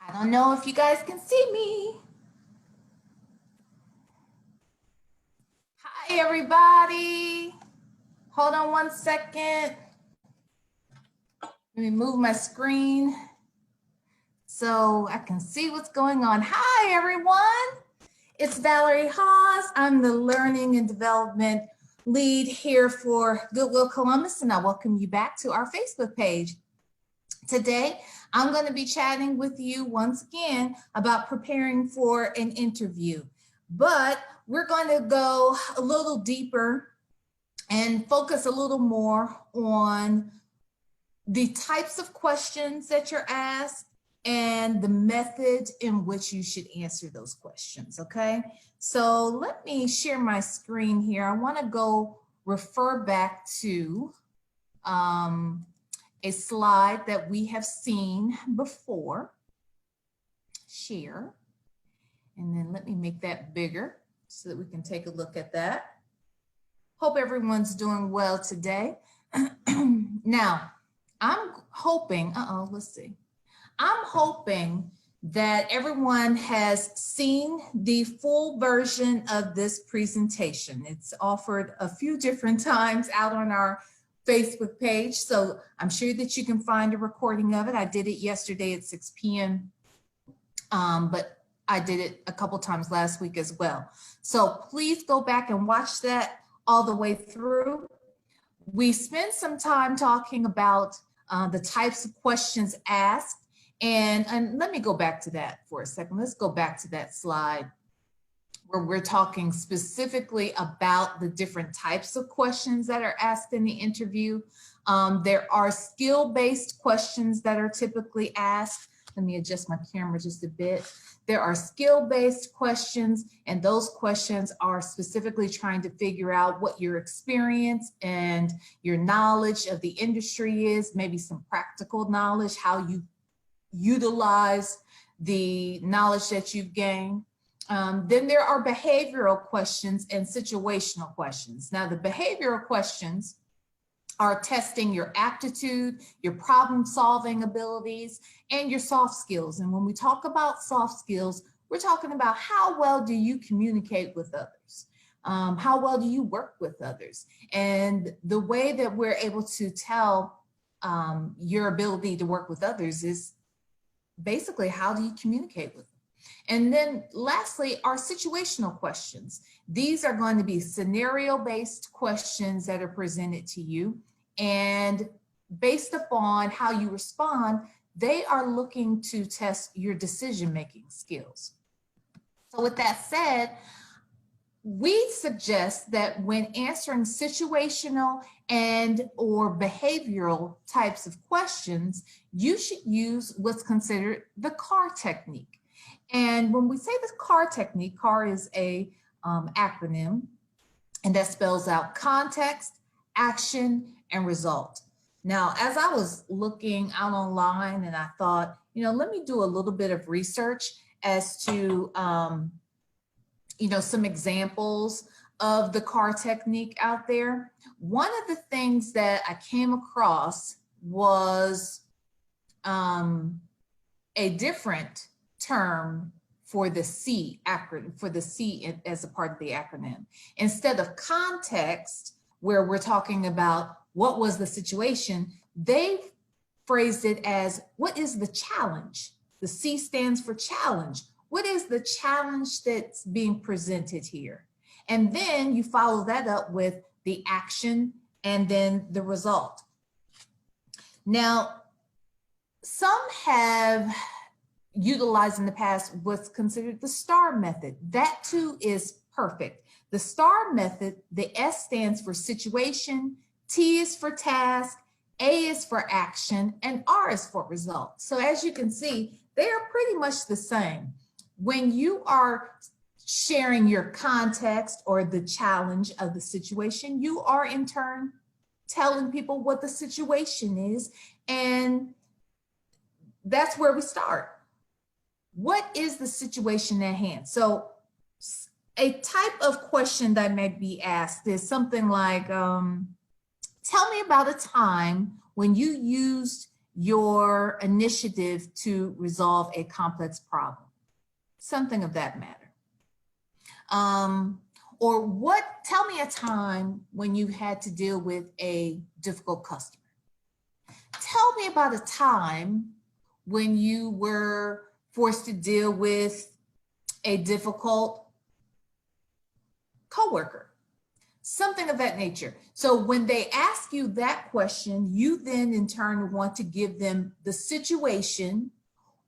I don't know if you guys can see me. Hi, everybody. Hold on one second. Let me move my screen so I can see what's going on. Hi, everyone. It's Valerie Haas. I'm the Learning and Development Lead here for Goodwill Columbus, and I welcome you back to our Facebook page. Today, I'm going to be chatting with you once again about preparing for an interview, but we're going to go a little deeper and focus a little more on the types of questions that you're asked and the method in which you should answer those questions, okay? So let me share my screen here. I want to go refer back to a slide that we have seen before. Share. And then let me make that bigger so that we can take a look at that. Hope everyone's doing well today. Now, I'm hoping, let's see. I'm hoping that everyone has seen the full version of this presentation. It's offered a few different times out on our Facebook page, so I'm sure that you can find a recording of it. I did it yesterday at 6 p.m., but I did it a couple times last week as well. So please go back and watch that all the way through. We spent some time talking about the types of questions asked, and let me go back to that for a second. Let's go back to that slide where we're talking specifically about the different types of questions that are asked in the interview. There are skill-based questions that are typically asked. Let me adjust my camera just a bit. There are skill-based questions, and those questions are specifically trying to figure out what your experience and your knowledge of the industry is, maybe some practical knowledge, how you utilize the knowledge that you've gained. Then there are behavioral questions and situational questions. Now, the behavioral questions are testing your aptitude, your problem-solving abilities, and your soft skills. And when we talk about soft skills, we're talking about how well do you communicate with others? How well do you work with others? And the way that we're able to tell your ability to work with others is basically, how do you communicate with them? And then lastly, are situational questions. These are going to be scenario-based questions that are presented to you, and based upon how you respond, they are looking to test your decision-making skills. So with that said, we suggest that when answering situational and or behavioral types of questions, you should use what's considered the C.A.R technique. And when we say the C.A.R technique, C.A.R is a acronym, and that spells out context, action, and result. Now, as I was looking out online, and I thought, let me do a little bit of research as to some examples of the C.A.R technique out there. One of the things that I came across was a different term for the C acronym, for the C as a part of the acronym. Instead of context, where we're talking about what was the situation, they phrased it as, what is the challenge? The C stands for challenge. What is the challenge that's being presented here? And then you follow that up with the action and then the result. Now, some have utilized in the past what's considered the STAR method. That too is perfect. The STAR method, the S stands for situation, T is for task, A is for action, and R is for result. So as you can see, they are pretty much the same. When you are sharing your context or the challenge of the situation, you are in turn telling people what the situation is, and that's where we start. What is the situation at hand? So a type of question that may be asked is something like, tell me about a time when you used your initiative to resolve a complex problem, something of that matter. Or tell me a time when you had to deal with a difficult customer. Tell me about a time when you were forced to deal with a difficult coworker, something of that nature. So when they ask you that question, you then in turn want to give them the situation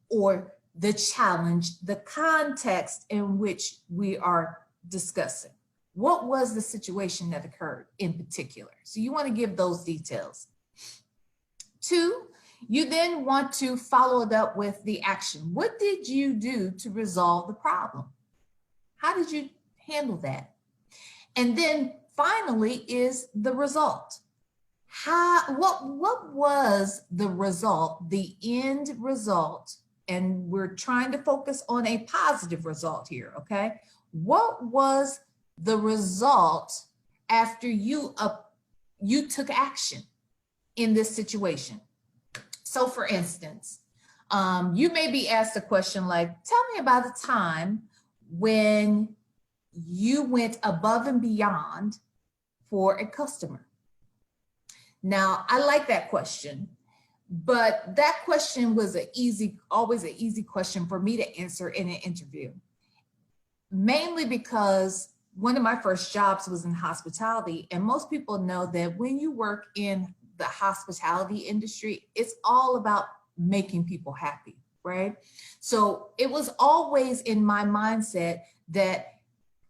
or the challenge, the context in which we are discussing. What was the situation that occurred in particular? So you want to give those details. 2, you then want to follow it up with the action. What did you do to resolve the problem? How did you handle that? And then finally is the result. What was the result, the end result? And we're trying to focus on a positive result here, okay? What was the result after you took action in this situation? So for instance, you may be asked a question like, tell me about a time when you went above and beyond for a customer. Now, I like that question, but that question was always an easy question for me to answer in an interview, mainly because one of my first jobs was in hospitality, and most people know that when you work in the hospitality industry, it's all about making people happy, right? So it was always in my mindset that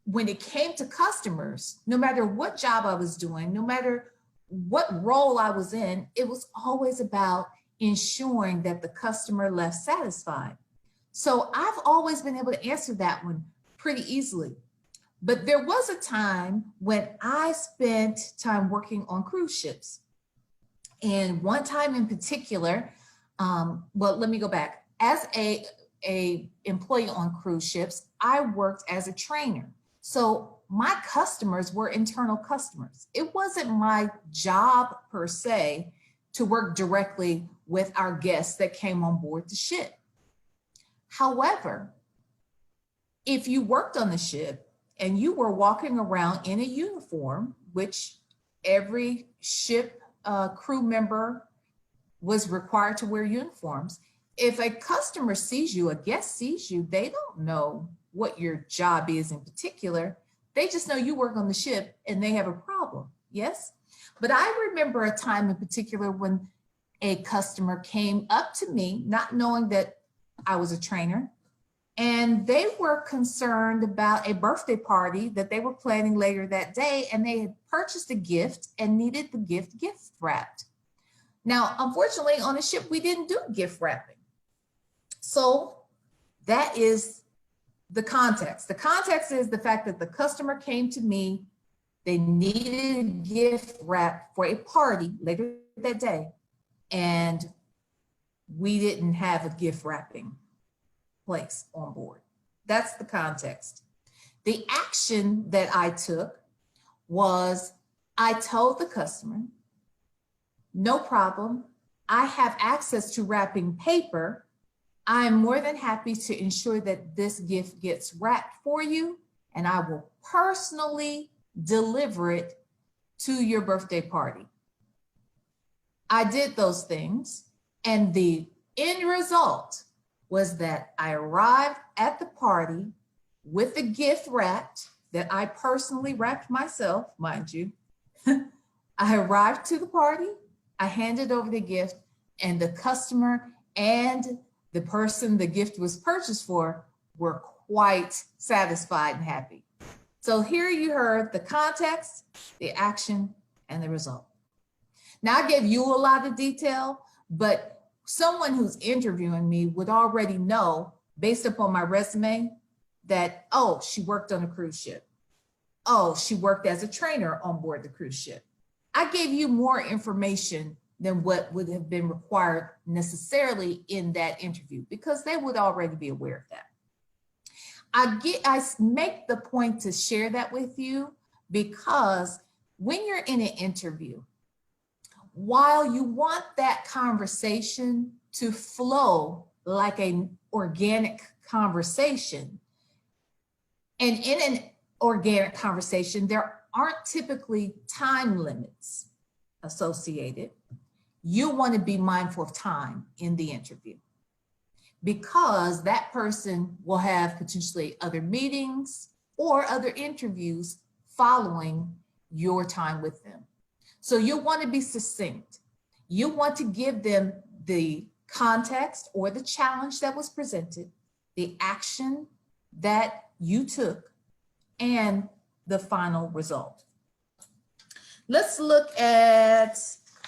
when it came to customers, no matter what job I was doing, no matter what role I was in, it was always about ensuring that the customer left satisfied. So I've always been able to answer that one pretty easily. But there was a time when I spent time working on cruise ships. And one time in particular, well, let me go back. As a employee on cruise ships, I worked as a trainer. So my customers were internal customers. It wasn't my job per se to work directly with our guests that came on board the ship. However, if you worked on the ship and you were walking around in a uniform, which every ship crew member was required to wear uniforms, if a customer sees you, a guest sees you, they don't know what your job is in particular. They just know you work on the ship and they have a problem, yes? But I remember a time in particular when a customer came up to me, not knowing that I was a trainer, and they were concerned about a birthday party that they were planning later that day, and they had purchased a gift and needed the gift wrapped. Now, unfortunately, on the ship, we didn't do gift wrapping. So that is the context. The context is the fact that the customer came to me, they needed a gift wrap for a party later that day, and we didn't have a gift wrapping place on board. That's the context. The action that I took was I told the customer, no problem, I have access to wrapping paper. I'm more than happy to ensure that this gift gets wrapped for you, and I will personally deliver it to your birthday party. I did those things, and the end result was that I arrived at the party with the gift wrapped that I personally wrapped myself, mind you. I arrived to the party, I handed over the gift, and the customer and the person the gift was purchased for were quite satisfied and happy. So here you heard the context, the action, and the result. Now I gave you a lot of detail, but someone who's interviewing me would already know, based upon my resume, that, oh, she worked on a cruise ship. Oh, she worked as a trainer on board the cruise ship. I gave you more information than what would have been required necessarily in that interview, because they would already be aware of that. I make the point to share that with you because when you're in an interview, while you want that conversation to flow like an organic conversation, and in an organic conversation, there aren't typically time limits associated. You want to be mindful of time in the interview because that person will have potentially other meetings or other interviews following your time with them. So you want to be succinct. You want to give them the context or the challenge that was presented, the action that you took, and the final result. Let's look at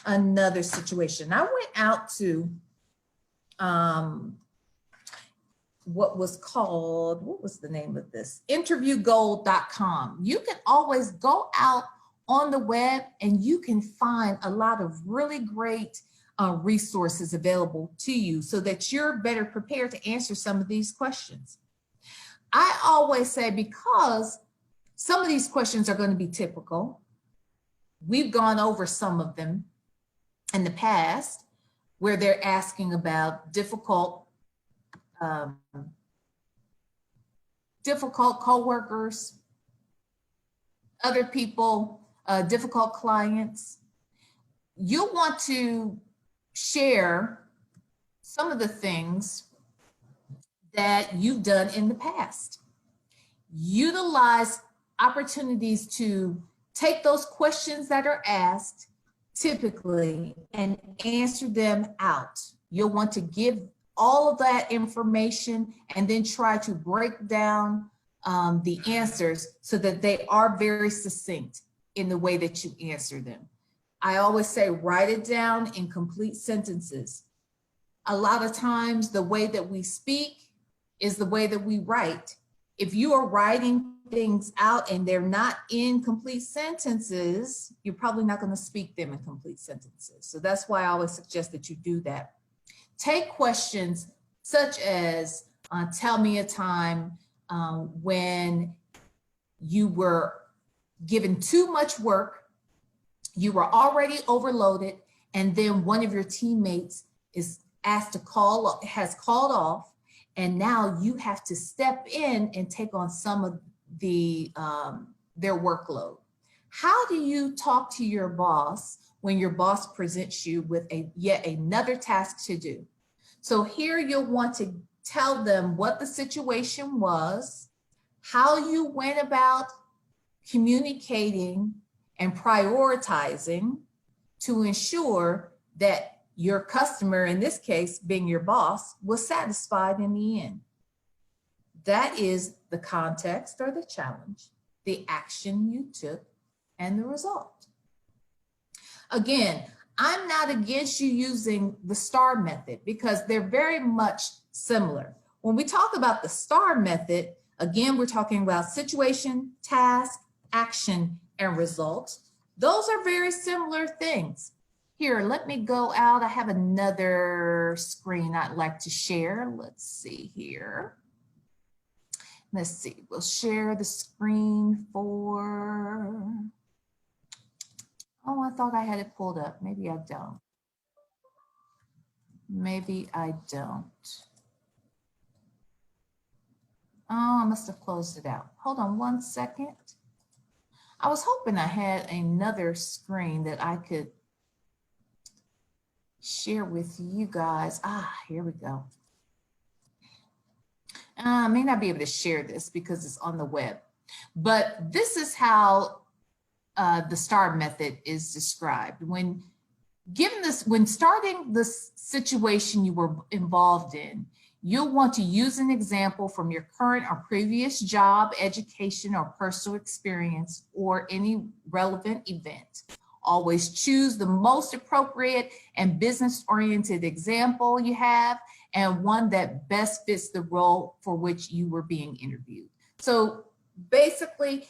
another situation. I went out to what was the name of this? Interviewgold.com. You can always go out on the web and you can find a lot of really great resources available to you so that you're better prepared to answer some of these questions. I always say, because some of these questions are going to be typical, we've gone over some of them in the past where they're asking about difficult coworkers, other people, difficult clients. You'll want to share some of the things that you've done in the past. Utilize opportunities to take those questions that are asked typically and answer them out. You'll want to give all of that information and then try to break down the answers so that they are very succinct in the way that you answer them. I always say, write it down in complete sentences. A lot of times the way that we speak is the way that we write. If you are writing things out and they're not in complete sentences, you're probably not going to speak them in complete sentences. So that's why I always suggest that you do that. Take questions such as, tell me a time when you were given too much work, you were already overloaded, and then one of your teammates is asked to has called off, and now you have to step in and take on some of their workload. How do you talk to your boss when your boss presents you with yet another task to do? So here you'll want to tell them what the situation was, how you went about communicating and prioritizing to ensure that your customer, in this case being your boss, was satisfied in the end. That is the context or the challenge, the action you took, and the result. Again, I'm not against you using the STAR method because they're very much similar. When we talk about the STAR method, again, we're talking about situation, task, action, and result. Those are very similar things. Here, let me go out. I have another screen I'd like to share. Let's see here. Let's see, we'll share the screen for, oh, I thought I had it pulled up. Maybe I don't. Maybe I don't. Oh, I must have closed it out. Hold on one second. I was hoping I had another screen that I could share with you guys. Here we go. I may not be able to share this because it's on the web, but this is how the STAR method is described. When starting this situation you were involved in, you'll want to use an example from your current or previous job, education, or personal experience, or any relevant event. Always choose the most appropriate and business-oriented example you have, and one that best fits the role for which you were being interviewed. So basically,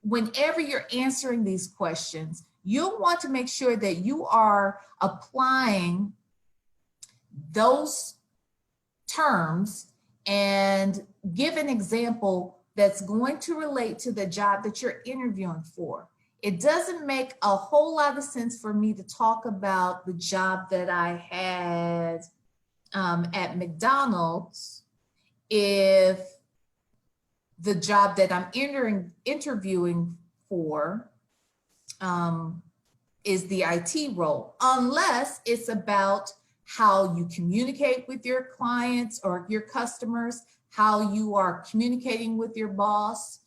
whenever you're answering these questions, you'll want to make sure that you are applying those terms and give an example that's going to relate to the job that you're interviewing for. It doesn't make a whole lot of sense for me to talk about the job that I had at McDonald's if the job that I'm interviewing for is the IT role, unless it's about how you communicate with your clients or your customers, how you are communicating with your boss.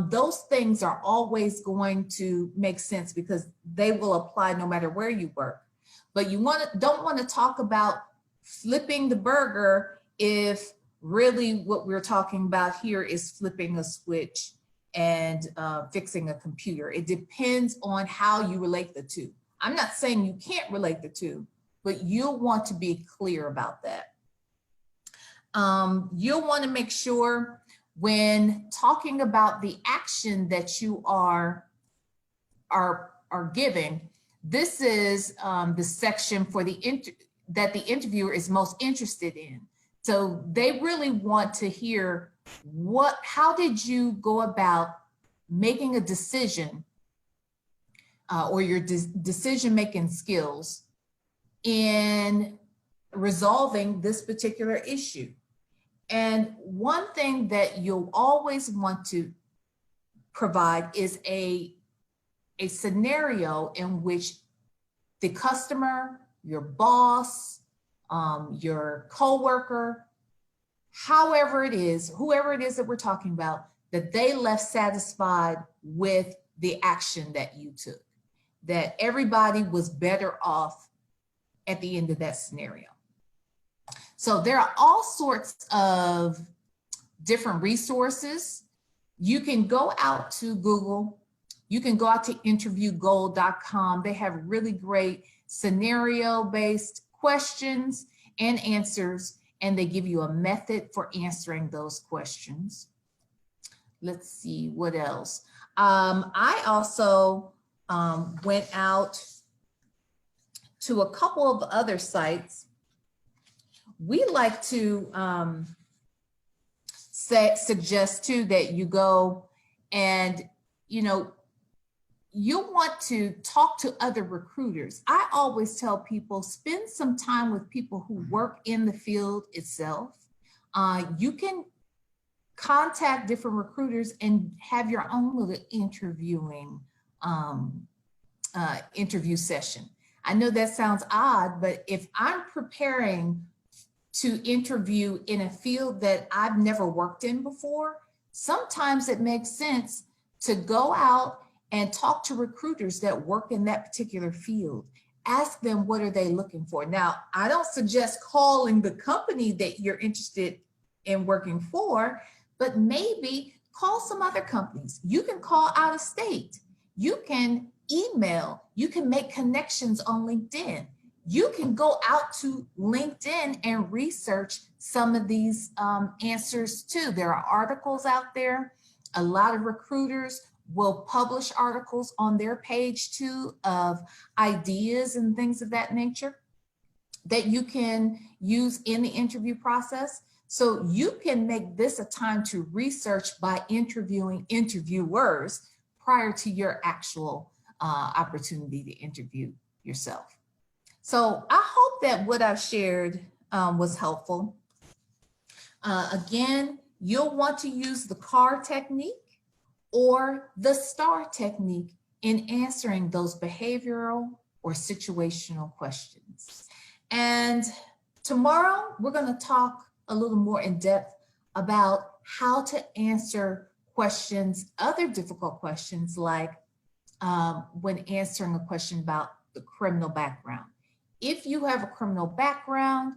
Those things are always going to make sense because they will apply no matter where you work. But you don't want to talk about flipping the burger if really what we're talking about here is flipping a switch and fixing a computer. It depends on how you relate the two. I'm not saying you can't relate the two, but you'll want to be clear about that. You'll want to make sure when talking about the action that you are giving, this is the section for that the interviewer is most interested in. So they really want to hear how did you go about making a decision or your decision-making skills in resolving this particular issue. And one thing that you'll always want to provide is a scenario in which the customer, your boss, your coworker, whoever it is that we're talking about, that they left satisfied with the action that you took, that everybody was better off at the end of that scenario. So there are all sorts of different resources. You can go out to Google. You can go out to interviewgold.com. They have really great scenario-based questions and answers, and they give you a method for answering those questions. Let's see, what else? I also went out to a couple of other sites. We like to suggest too that you go and, you'll want to talk to other recruiters. I always tell people, spend some time with people who work in the field itself. You can contact different recruiters and have your own little interview session. I know that sounds odd, but if I'm preparing to interview in a field that I've never worked in before, sometimes it makes sense to go out and talk to recruiters that work in that particular field. Ask them, what are they looking for? Now, I don't suggest calling the company that you're interested in working for, but maybe call some other companies. You can call out of state. You can email. You can make connections on LinkedIn. You can go out to LinkedIn and research some of these answers too. There are articles out there. A lot of recruiters will publish articles on their page too of ideas and things of that nature that you can use in the interview process. So you can make this a time to research by interviewing interviewers prior to your actual opportunity to interview yourself. So I hope that what I've shared was helpful. Again, you'll want to use the C.A.R technique or the STAR technique in answering those behavioral or situational questions. And tomorrow, we're going to talk a little more in depth about how to answer questions, other difficult questions, like when answering a question about the criminal background. If you have a criminal background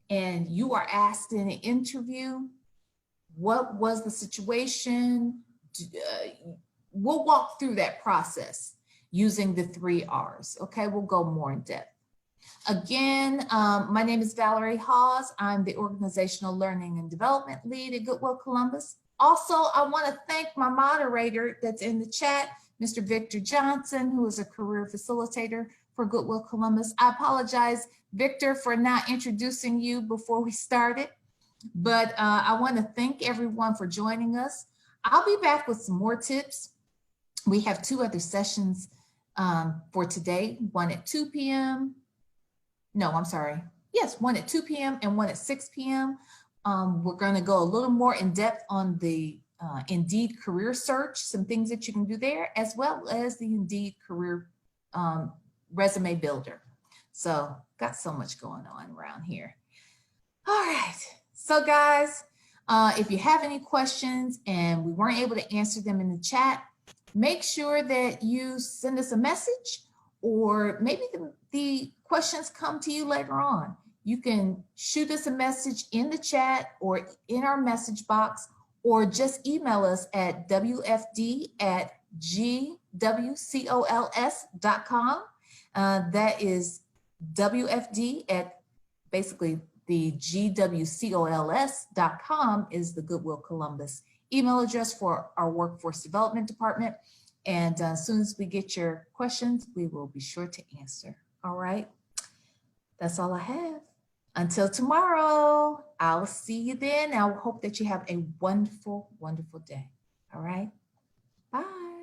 and you are asked in an interview, what was the situation? We'll walk through that process using the 3 R's. Okay, we'll go more in depth. Again, my name is Valerie Hawes. I'm the Organizational Learning and Development Lead at Goodwill Columbus. Also, I want to thank my moderator that's in the chat, Mr. Victor Johnson, who is a career facilitator for Goodwill Columbus. I apologize, Victor, for not introducing you before we started, but I want to thank everyone for joining us. I'll be back with some more tips We have 2 other sessions for today, one at 2 p.m. No, I'm sorry. Yes, one at 2 p.m. and one at 6 p.m. We're going to go a little more in depth on the Indeed career search, some things that you can do there, as well as the Indeed career resume builder. So got so much going on around here. All right. So guys, if you have any questions and we weren't able to answer them in the chat, make sure that you send us a message, or maybe the questions come to you later on. You can shoot us a message in the chat or in our message box, or just email us at wfd@gwcols.com. That is WFD at basically the gwcols.com is the Goodwill Columbus email address for our workforce development department. And as soon as we get your questions, we will be sure to answer. All right. That's all I have. Until tomorrow, I'll see you then. I hope that you have a wonderful, wonderful day. All right. Bye.